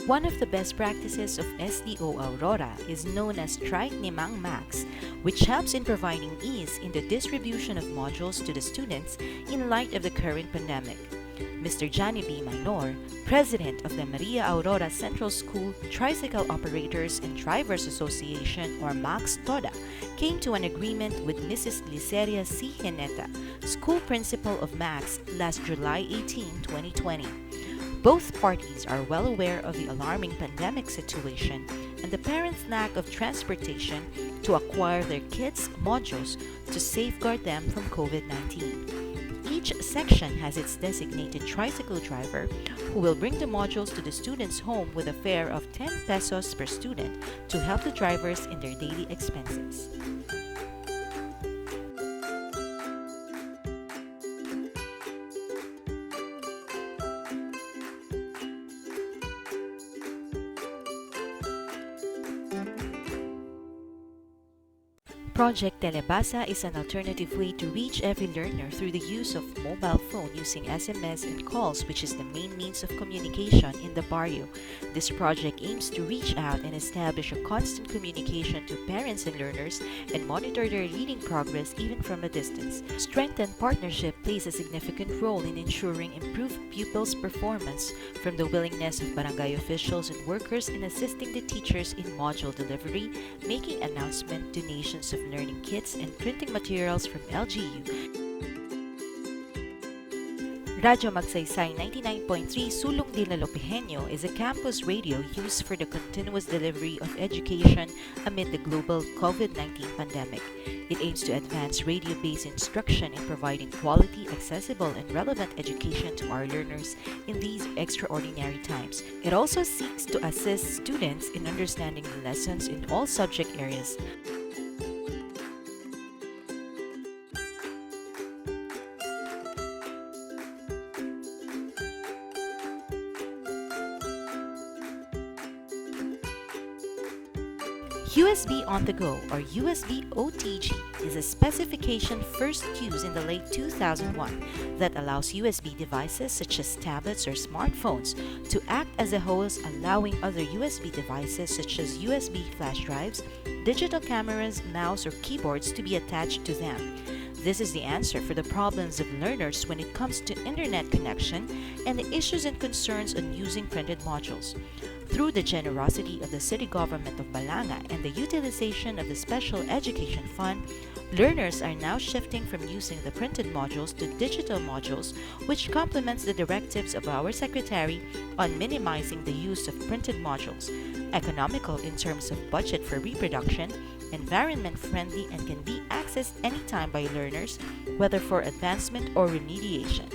One of the best practices of SDO Aurora is known as Trike ni Mang Max, which helps in providing ease in the distribution of modules to the students in light of the current pandemic. Mr. Johnny B. Minor, President of the Maria Aurora Central School Tricycle Operators and Drivers Association or MAX TODA, came to an agreement with Mrs. Liceria C. Heneta, School Principal of MAX last July 18, 2020. Both parties are well aware of the alarming pandemic situation and the parents' lack of transportation to acquire their kids' modules to safeguard them from COVID-19. Each section has its designated tricycle driver who will bring the modules to the students' home with a fare of 10 pesos per student to help the drivers in their daily expenses. Project Telebasa is an alternative way to reach every learner through the use of mobile phone using SMS and calls, which is the main means of communication in the barrio. This project aims to reach out and establish a constant communication to parents and learners and monitor their reading progress even from a distance. Strengthened partnership plays a significant role in ensuring improved pupils' performance, from the willingness of barangay officials and workers in assisting the teachers in module delivery, making announcement, donations of learning kits, and printing materials from LGU. Radyo Magsaysay 99.3 Sulong de Lalopigenyo is a campus radio used for the continuous delivery of education amid the global COVID-19 pandemic. It aims to advance radio-based instruction in providing quality, accessible, and relevant education to our learners in these extraordinary times. It also seeks to assist students in understanding the lessons in all subject areas. USB on the go, or USB OTG, is a specification first used in the late 2001 that allows USB devices such as tablets or smartphones to act as a host, allowing other USB devices such as USB flash drives, digital cameras, mouse, or keyboards to be attached to them. This is the answer for the problems of learners when it comes to internet connection and the issues and concerns on using printed modules. Through the generosity of the City Government of Balanga and the utilization of the Special Education Fund, learners are now shifting from using the printed modules to digital modules, which complements the directives of our Secretary on minimizing the use of printed modules, economical in terms of budget for reproduction, environment-friendly, and can be accessed anytime by learners, whether for advancement or remediation.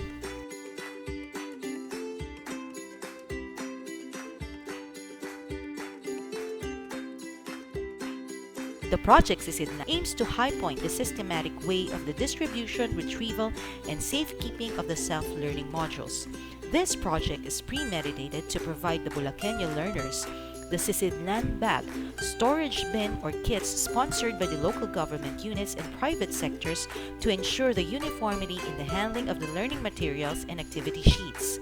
The project aims to high-point the systematic way of the distribution, retrieval, and safekeeping of the self-learning modules. This project is premeditated to provide the Bulacanyo learners the Sisidlan bag, storage bin, or kits sponsored by the local government units and private sectors to ensure the uniformity in the handling of the learning materials and activity sheets.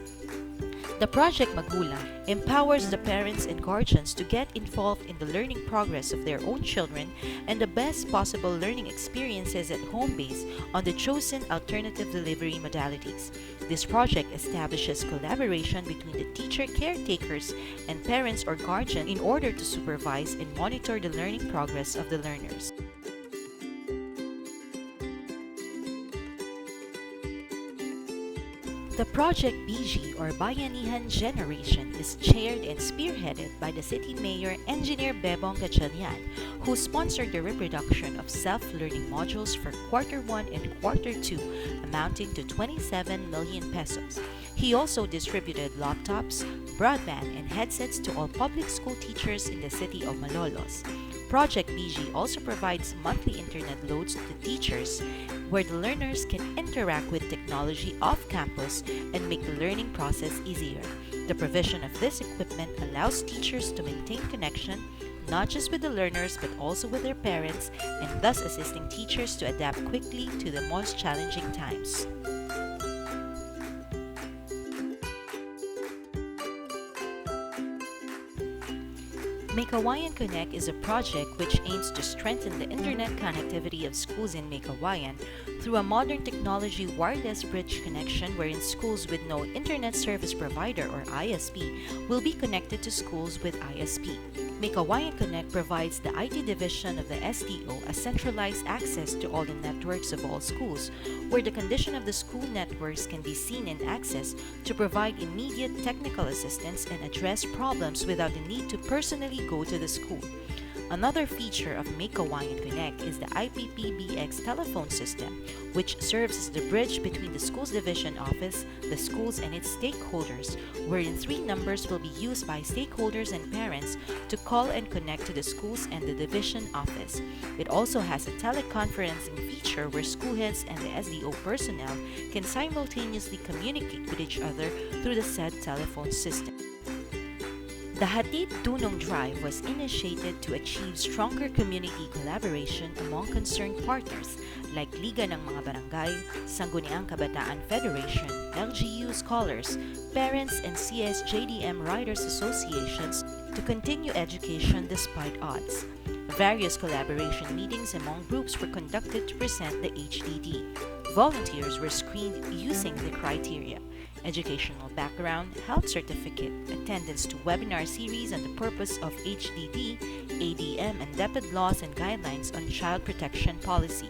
The Project Magulang empowers the parents and guardians to get involved in the learning progress of their own children and the best possible learning experiences at home based on the chosen alternative delivery modalities. This project establishes collaboration between the teacher caretakers and parents or guardian in order to supervise and monitor the learning progress of the learners. The Project BG, or Bayanihan Generation, is chaired and spearheaded by the City Mayor Engineer Bebong Gatchalian, who sponsored the reproduction of self-learning modules for Q1 and Q2, amounting to 27 million pesos. He also distributed laptops, broadband, and headsets to all public school teachers in the city of Malolos. Project BG also provides monthly internet loads to teachers where the learners can interact with technology off campus and make the learning process easier. The provision of this equipment allows teachers to maintain connection not just with the learners but also with their parents, and thus assisting teachers to adapt quickly to the most challenging times. Meycauayan Connect is a project which aims to strengthen the internet connectivity of schools in Meycauayan through a modern technology wireless bridge connection wherein schools with no internet service provider or ISP will be connected to schools with ISP. Meycauayan Connect provides the IT division of the SDO a centralized access to all the networks of all schools, where the condition of the school networks can be seen and accessed to provide immediate technical assistance and address problems without the need to personally go to the school. Another feature of Meycauayan Connect is the IPPBX telephone system, which serves as the bridge between the school's division office, the schools, and its stakeholders, wherein 3 numbers will be used by stakeholders and parents to call and connect to the schools and the division office. It also has a teleconferencing feature where school heads and the SDO personnel can simultaneously communicate with each other through the said telephone system. The Hatid Dunong Drive was initiated to achieve stronger community collaboration among concerned partners like Liga ng mga Barangay, Sangguniang Kabataan Federation, LGU scholars, parents, and CSJDM Riders Associations to continue education despite odds. Various collaboration meetings among groups were conducted to present the HDD. Volunteers were screened using the criteria: educational background, health certificate, attendance to webinar series on the purpose of HDD, ADM, and DepEd laws and guidelines on child protection policy.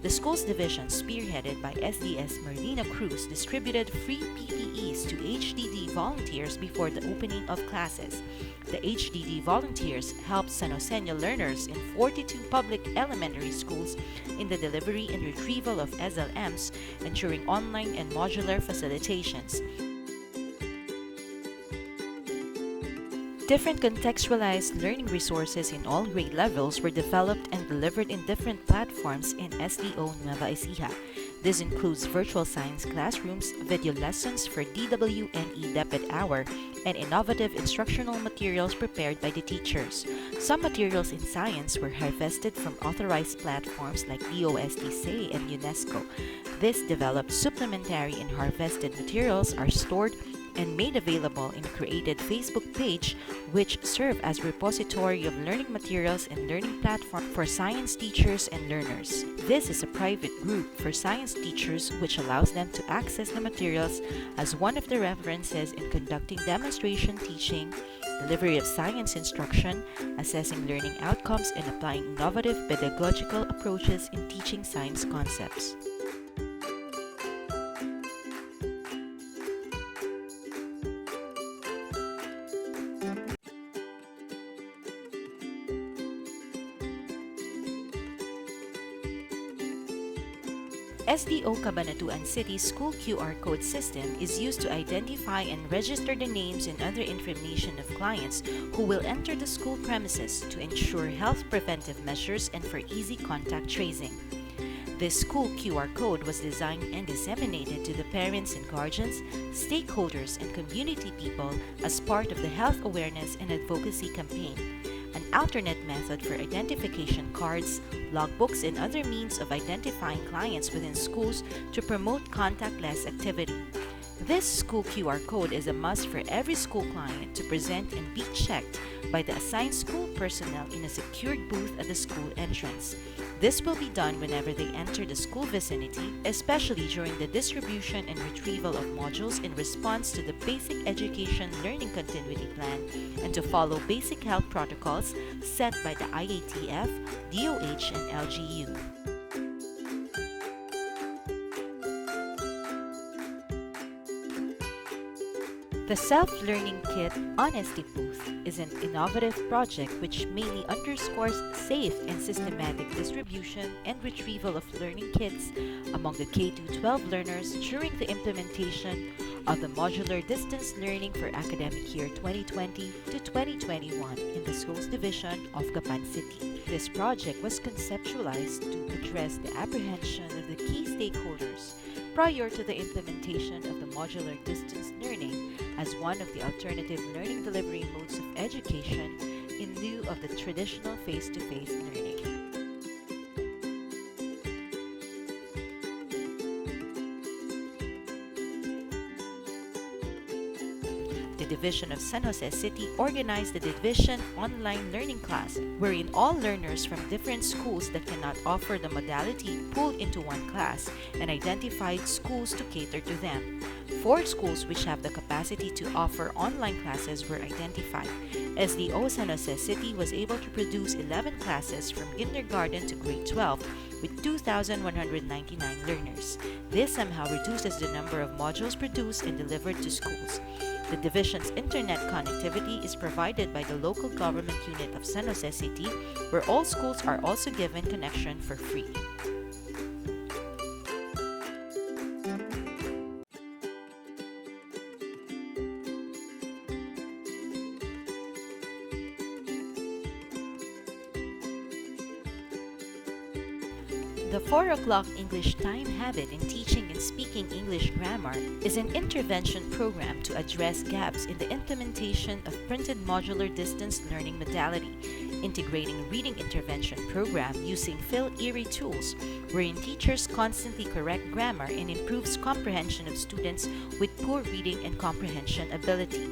The schools division, spearheaded by SDS Marlena Cruz, distributed free PPEs to HDD volunteers before the opening of classes. The HDD volunteers helped San Joseño learners in 42 public elementary schools in the delivery and retrieval of SLMs, ensuring online and modular facilitations. Different contextualized learning resources in all grade levels were developed and delivered in different platforms in SDO Nueva Ecija. This includes virtual science classrooms, video lessons for DWNE DepEd Hour, and innovative instructional materials prepared by the teachers. Some materials in science were harvested from authorized platforms like DOST-SAE and UNESCO. This developed supplementary and harvested materials are stored and made available in a created Facebook page which serve as repository of learning materials and learning platform for science teachers and learners. This is a private group for science teachers which allows them to access the materials as one of the references in conducting demonstration teaching, delivery of science instruction, assessing learning outcomes, and applying innovative pedagogical approaches in teaching science concepts. SDO Cabanatuan City school QR code system is used to identify and register the names and other information of clients who will enter the school premises to ensure health preventive measures and for easy contact tracing. This school QR code was designed and disseminated to the parents and guardians, stakeholders, and community people as part of the health awareness and advocacy campaign. An alternate method for identification cards, logbooks, and other means of identifying clients within schools to promote contactless activity. This school QR code is a must for every school client to present and be checked by the assigned school personnel in a secured booth at the school entrance. This will be done whenever they enter the school vicinity, especially during the distribution and retrieval of modules in response to the Basic Education Learning Continuity Plan and to follow basic health protocols set by the IATF, DOH, and LGU. The Self-Learning Kit Honesty Booth is an innovative project which mainly underscores safe and systematic distribution and retrieval of learning kits among the K-12 learners during the implementation of the modular distance learning for academic year 2020 to 2021 in the schools division of Gapan City. This project was conceptualized to address the apprehension of the key stakeholders prior to the implementation of the modular distance learning as one of the alternative learning delivery modes of education in lieu of the traditional face-to-face learning. The the Division of San Jose City organized the Division Online Learning Class, wherein all learners from different schools that cannot offer the modality pooled into one class and identified schools to cater to them. 4 schools which have the capacity to offer online classes were identified. SDO San Jose City was able to produce 11 classes from kindergarten to grade 12 with 2,199 learners. This somehow reduces the number of modules produced and delivered to schools. The division's internet connectivity is provided by the local government unit of San Jose City, where all schools are also given connection for free. The 4 o'clock English time habit in teaching and speaking English grammar is an intervention program to address gaps in the implementation of printed modular distance learning modality, integrating reading intervention program using Phil Erie tools, wherein teachers constantly correct grammar and improves comprehension of students with poor reading and comprehension ability.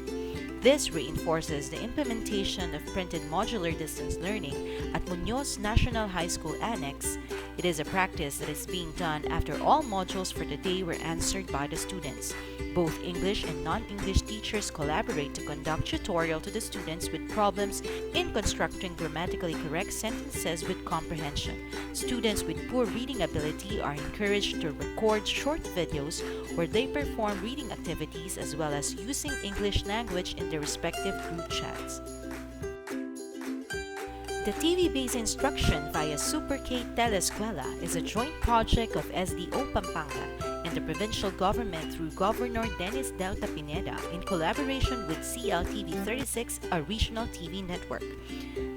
This reinforces the implementation of printed modular distance learning at Munoz National High School Annex. It is a practice that is being done after all modules for the day were answered by the students. Both English and non-English teachers collaborate to conduct tutorial to the students with problems in constructing grammatically correct sentences with comprehension. Students with poor reading ability are encouraged to record short videos where they perform reading activities as well as using English language in their respective group chats. The TV-based instruction via Super K Telescuela is a joint project of SDO Pampanga and the provincial government through Governor Dennis Delta Pineda in collaboration with CLTV 36, a regional TV network.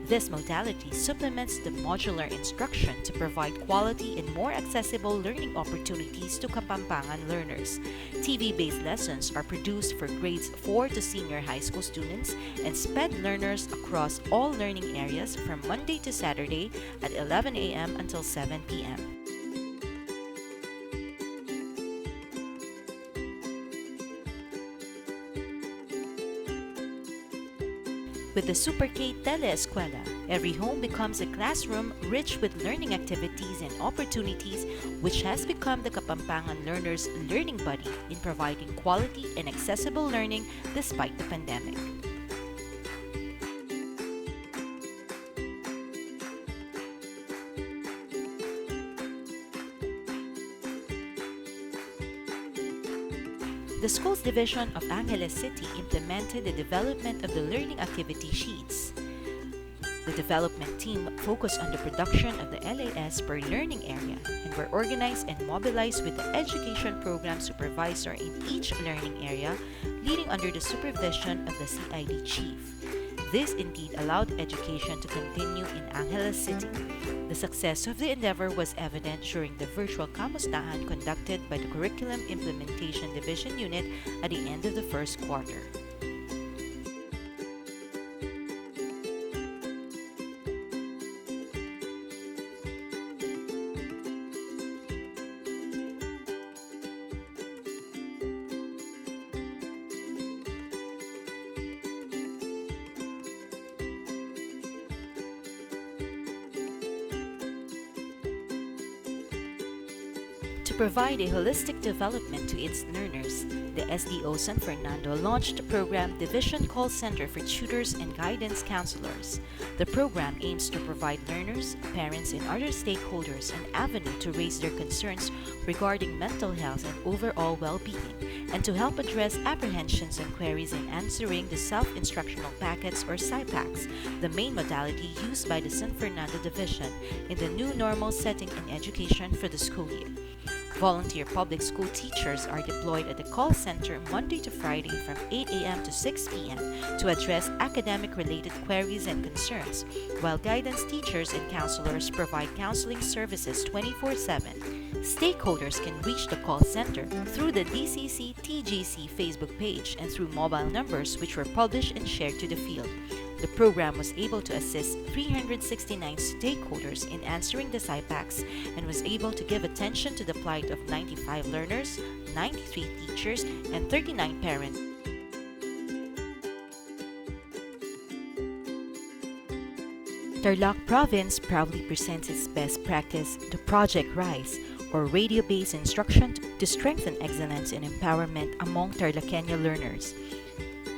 This modality supplements the modular instruction to provide quality and more accessible learning opportunities to Kapampangan learners. TV-based lessons are produced for grades 4 to senior high school students and SPED learners across all learning areas from Monday to Saturday at 11 a.m. until 7 p.m. With the Super K Telescuela, every home becomes a classroom rich with learning activities and opportunities, which has become the Kapampangan learners' learning buddy in providing quality and accessible learning despite the pandemic. The Schools Division of Angeles City implemented the development of the learning activity sheets. The development team focused on the production of the LAS per learning area and were organized and mobilized with the education program supervisor in each learning area, leading under the supervision of the CID chief. This indeed allowed education to continue in Angeles City. The success of the endeavor was evident during the virtual kamustahan conducted by the Curriculum Implementation Division Unit at the end of the first quarter. To provide a holistic development to its learners, the SDO San Fernando launched the program Division Call Center for Tutors and Guidance Counselors. The program aims to provide learners, parents, and other stakeholders an avenue to raise their concerns regarding mental health and overall well-being, and to help address apprehensions and queries in answering the Self-Instructional Packets or SIPACs, the main modality used by the San Fernando Division in the new normal setting in education for the school year. Volunteer public school teachers are deployed at the call center Monday to Friday from 8 a.m. to 6 p.m. to address academic-related queries and concerns, while guidance teachers and counselors provide counseling services 24/7. Stakeholders can reach the call center through the DCC TGC Facebook page and through mobile numbers which were published and shared to the field. The program was able to assist 369 stakeholders in answering the SIPACs and was able to give attention to the plight of 95 learners, 93 teachers, and 39 parents. Tarlac Province proudly presents its best practice, the Project RISE, or radio-based instruction to strengthen excellence and empowerment among Tarlacenyo learners.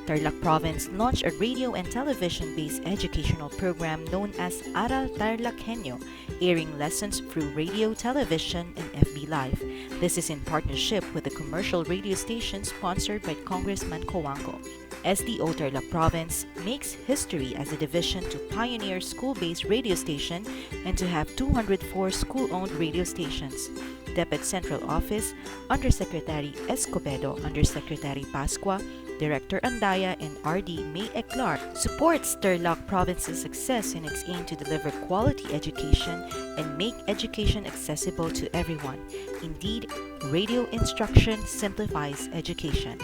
Tarlac Province launched a radio and television-based educational program known as Aral Tarlacenyo, airing lessons through radio, television, and FB Live. This is in partnership with the commercial radio station sponsored by Congressman Coango. SDO Tarlac Province makes history as a division to pioneer school-based radio station and to have 204 school-owned radio stations. DepEd Central Office, Undersecretary Escobedo, Undersecretary Pascua, Director Andaya, and RD May Eclar supports Tarlac Province's success in its aim to deliver quality education and make education accessible to everyone. Indeed, radio instruction simplifies education.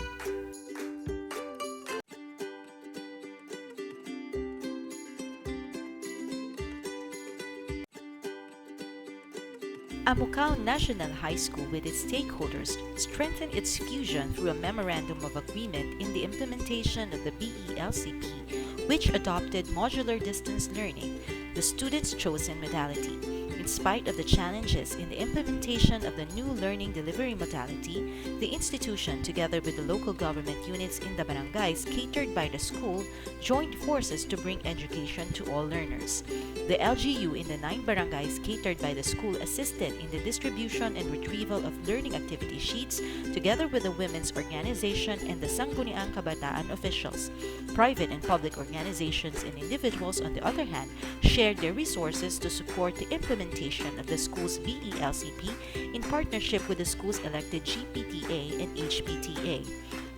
Amukao National High School with its stakeholders strengthened its fusion through a Memorandum of Agreement in the implementation of the LCP, which adopted modular distance learning, the students' chosen modality. In spite of the challenges in the implementation of the new learning delivery modality, the institution, together with the local government units in the barangays catered by the school, joined forces to bring education to all learners. The LGU in the 9 barangays catered by the school assisted in the distribution and retrieval of learning activity sheets together with the women's organization and the Sangguniang Kabataan officials. Private and public organizations and individuals, on the other hand, shared their resources to support the implementation of the school's LCP in partnership with the school's elected GPTA and HPTA.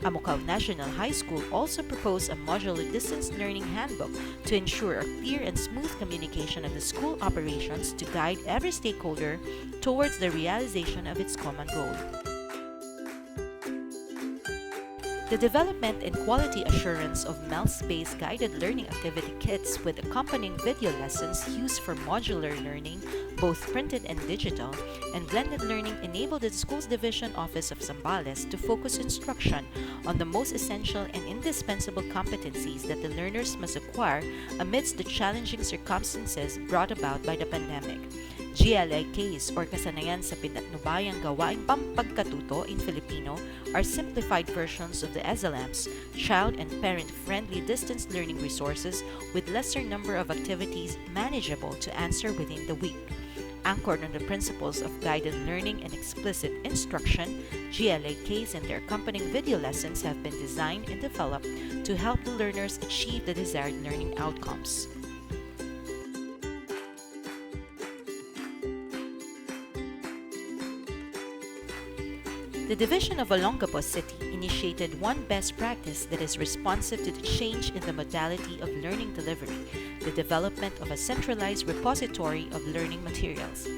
Amukao National High School also proposed a modular distance learning handbook to ensure a clear and smooth communication of the school operations to guide every stakeholder towards the realization of its common goal. The development and quality assurance of MELS-based guided learning activity kits with accompanying video lessons used for modular learning, both printed and digital, and blended learning enabled the school's division office of Zambales to focus instruction on the most essential and indispensable competencies that the learners must acquire amidst the challenging circumstances brought about by the pandemic. GLIKs, or Kasanayan sa Pinatnubayang Gawaing Pampagkatuto in Filipino, are simplified versions of the SLMs, child and parent-friendly distance learning resources with lesser number of activities manageable to answer within the week. Anchored on the principles of guided learning and explicit instruction, GLIKs and their accompanying video lessons have been designed and developed to help the learners achieve the desired learning outcomes. The Division of Olongapo City initiated one best practice that is responsive to the change in the modality of learning delivery, the development of a centralized repository of learning materials.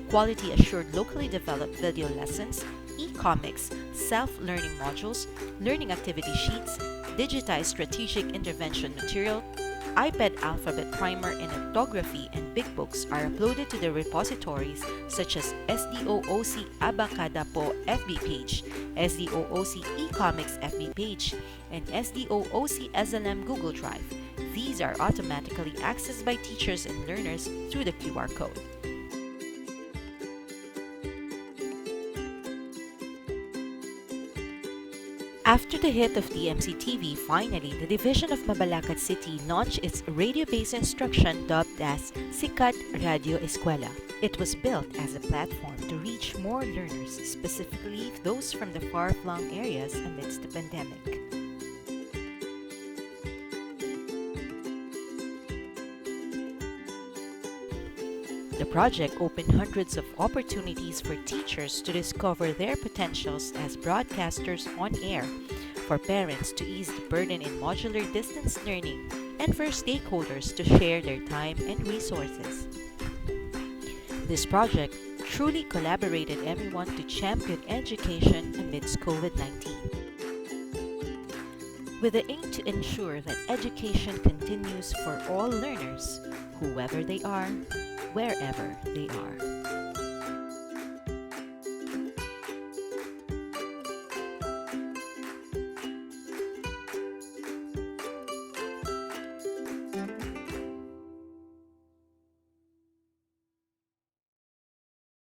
Quality-assured locally developed video lessons, e-comics, self-learning modules, learning activity sheets, digitized strategic intervention material, iPad alphabet primer and orthography and big books are uploaded to the repositories such as SDO OC Abacada Po FB page, SDO OC eComics FB page, and SDO OC SLM Google Drive. These are automatically accessed by teachers and learners through the QR code. After the hit of TMC TV, finally, the Division of Mabalacat City launched its radio-based instruction dubbed as Sikat Radio Eskwela. It was built as a platform to reach more learners, specifically those from the far-flung areas amidst the pandemic. The project opened hundreds of opportunities for teachers to discover their potentials as broadcasters on air, for parents to ease the burden in modular distance learning, and for stakeholders to share their time and resources. This project truly collaborated everyone to champion education amidst COVID-19, with the aim to ensure that education continues for all learners, whoever they are, wherever they are.